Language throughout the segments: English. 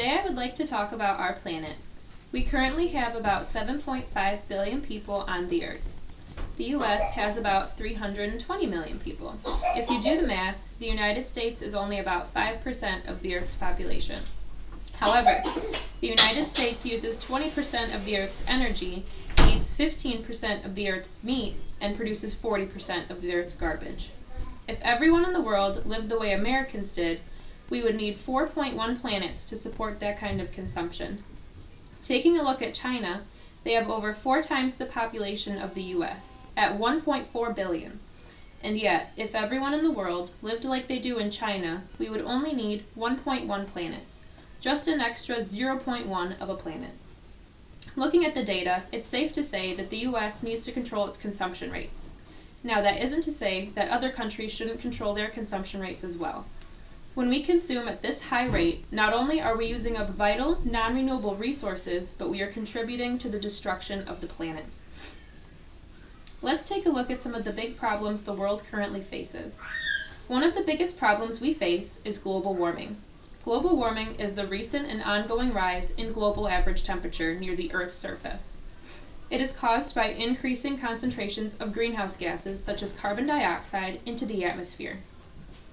Today I would like to talk about our planet. We currently have about 7.5 billion people on the Earth. The U.S. has about 320 million people. If you do the math, the United States is only about 5% of the Earth's population. However, the United States uses 20% of the Earth's energy, eats 15% of the Earth's meat, and produces 40% of the Earth's garbage. If everyone in the world lived the way Americans did, we would need 4.1 planets to support that kind of consumption. Taking a look at China, they have over 4 times the population of the U.S., at 1.4 billion. And yet, if everyone in the world lived like they do in China, we would only need 1.1 planets, just an extra 0.1 of a planet. Looking at the data, it's safe to say that the U.S. needs to control its consumption rates. Now, that isn't to say that other countries shouldn't control their consumption rates as well. When we consume at this high rate, not only are we using up vital, non-renewable resources, but we are contributing to the destruction of the planet. Let's take a look at some of the big problems the world currently faces. One of the biggest problems we face is global warming. Global warming is the recent and ongoing rise in global average temperature near the Earth's surface. It is caused by increasing concentrations of greenhouse gases such as carbon dioxide into the atmosphere.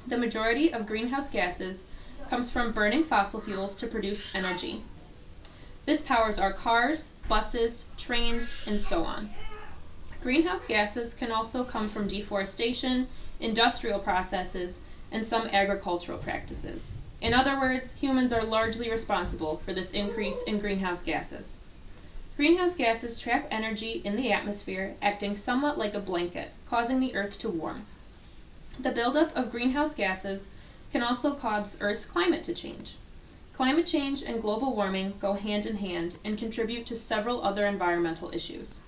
The majority of greenhouse gases comes from burning fossil fuels to produce energy. This powers our cars, buses, trains, and so on. Greenhouse gases can also come from deforestation, industrial processes, and some agricultural practices. In other words, humans are largely responsible for this increase in greenhouse gases. Greenhouse gases trap energy in the atmosphere, acting somewhat like a blanket, causing the Earth to warm. The buildup of greenhouse gases can also cause Earth's climate to change. Climate change and global warming go hand in hand and contribute to several other environmental issues.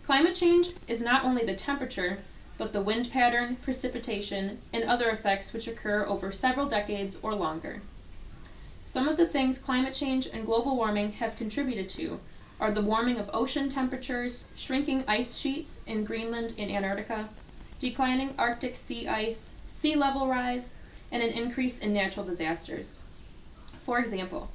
Climate change is not only the temperature, but the wind pattern, precipitation, and other effects which occur over several decades or longer. Some of the things climate change and global warming have contributed to are the warming of ocean temperatures, shrinking ice sheets in Greenland and Antarctica, declining Arctic sea ice, sea level rise, and an increase in natural disasters. For example,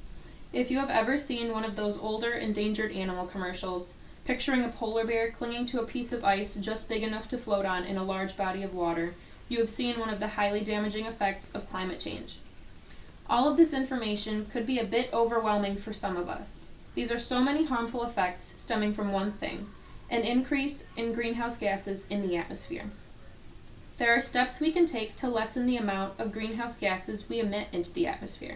if you have ever seen one of those older endangered animal commercials, picturing a polar bear clinging to a piece of ice just big enough to float on in a large body of water, you have seen one of the highly damaging effects of climate change. All of this information could be a bit overwhelming for some of us. These are so many harmful effects stemming from one thing, an increase in greenhouse gases in the atmosphere. There are steps we can take to lessen the amount of greenhouse gases we emit into the atmosphere.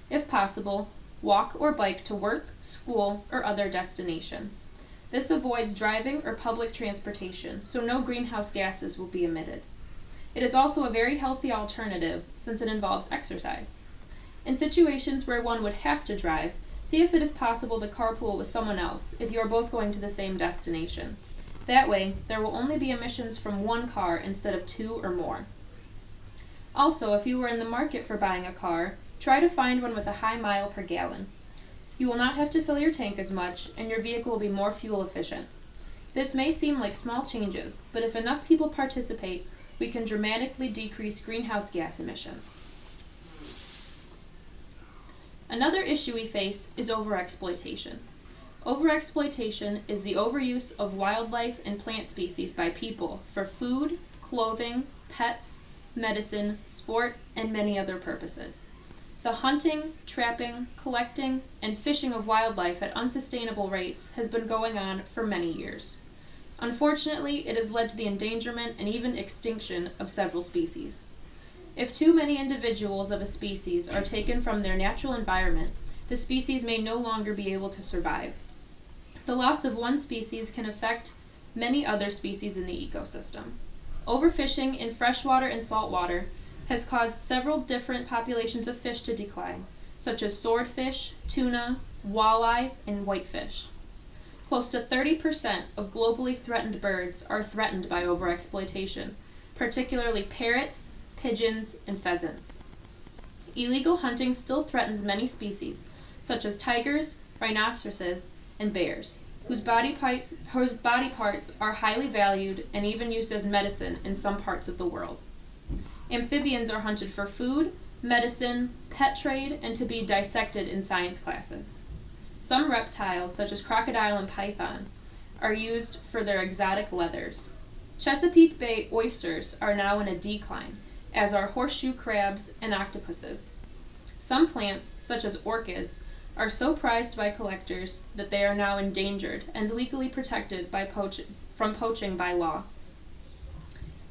If possible, walk or bike to work, school, or other destinations. This avoids driving or public transportation, so no greenhouse gases will be emitted. It is also a very healthy alternative since it involves exercise. In situations where one would have to drive, see if it is possible to carpool with someone else if you are both going to the same destination. That way, there will only be emissions from one car instead of 2 or more. Also, if you were in the market for buying a car, try to find one with a high mile per gallon. You will not have to fill your tank as much, and your vehicle will be more fuel efficient. This may seem like small changes, but if enough people participate, we can dramatically decrease greenhouse gas emissions. Another issue we face is overexploitation. Overexploitation is the overuse of wildlife and plant species by people for food, clothing, pets, medicine, sport, and many other purposes. The hunting, trapping, collecting, and fishing of wildlife at unsustainable rates has been going on for many years. Unfortunately, it has led to the endangerment and even extinction of several species. If too many individuals of a species are taken from their natural environment, the species may no longer be able to survive. The loss of one species can affect many other species in the ecosystem. Overfishing in freshwater and saltwater has caused several different populations of fish to decline, such as swordfish, tuna, walleye, and whitefish. Close to 30% of globally threatened birds are threatened by overexploitation, particularly parrots, pigeons, and pheasants. Illegal hunting still threatens many species, such as tigers, rhinoceroses, and bears, whose body parts are highly valued and even used as medicine in some parts of the world. Amphibians are hunted for food, medicine, pet trade, and to be dissected in science classes. Some reptiles, such as crocodile and python, are used for their exotic leathers. Chesapeake Bay oysters are now in a decline, as are horseshoe crabs and octopuses. Some plants, such as orchids, are so prized by collectors that they are now endangered and legally protected from poaching by law.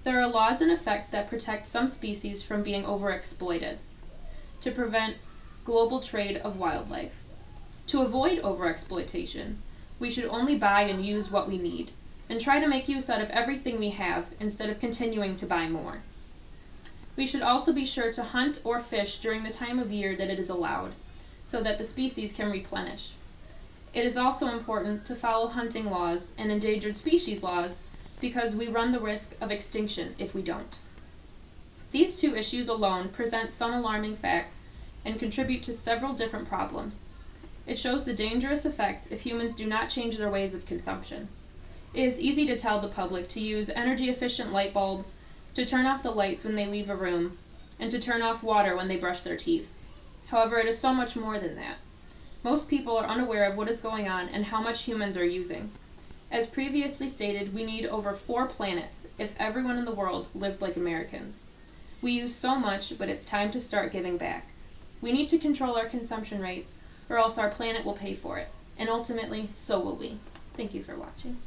There are laws in effect that protect some species from being overexploited to prevent global trade of wildlife. To avoid overexploitation, we should only buy and use what we need, and try to make use out of everything we have instead of continuing to buy more. We should also be sure to hunt or fish during the time of year that it is allowed, so that the species can replenish. It is also important to follow hunting laws and endangered species laws because we run the risk of extinction if we don't. These two issues alone present some alarming facts and contribute to several different problems. It shows the dangerous effects if humans do not change their ways of consumption. It is easy to tell the public to use energy-efficient light bulbs, to turn off the lights when they leave a room, and to turn off water when they brush their teeth. However, it is so much more than that. Most people are unaware of what is going on and how much humans are using. As previously stated, we need over 4 planets if everyone in the world lived like Americans. We use so much, but it's time to start giving back. We need to control our consumption rates, or else our planet will pay for it, and ultimately, so will we. Thank you for watching.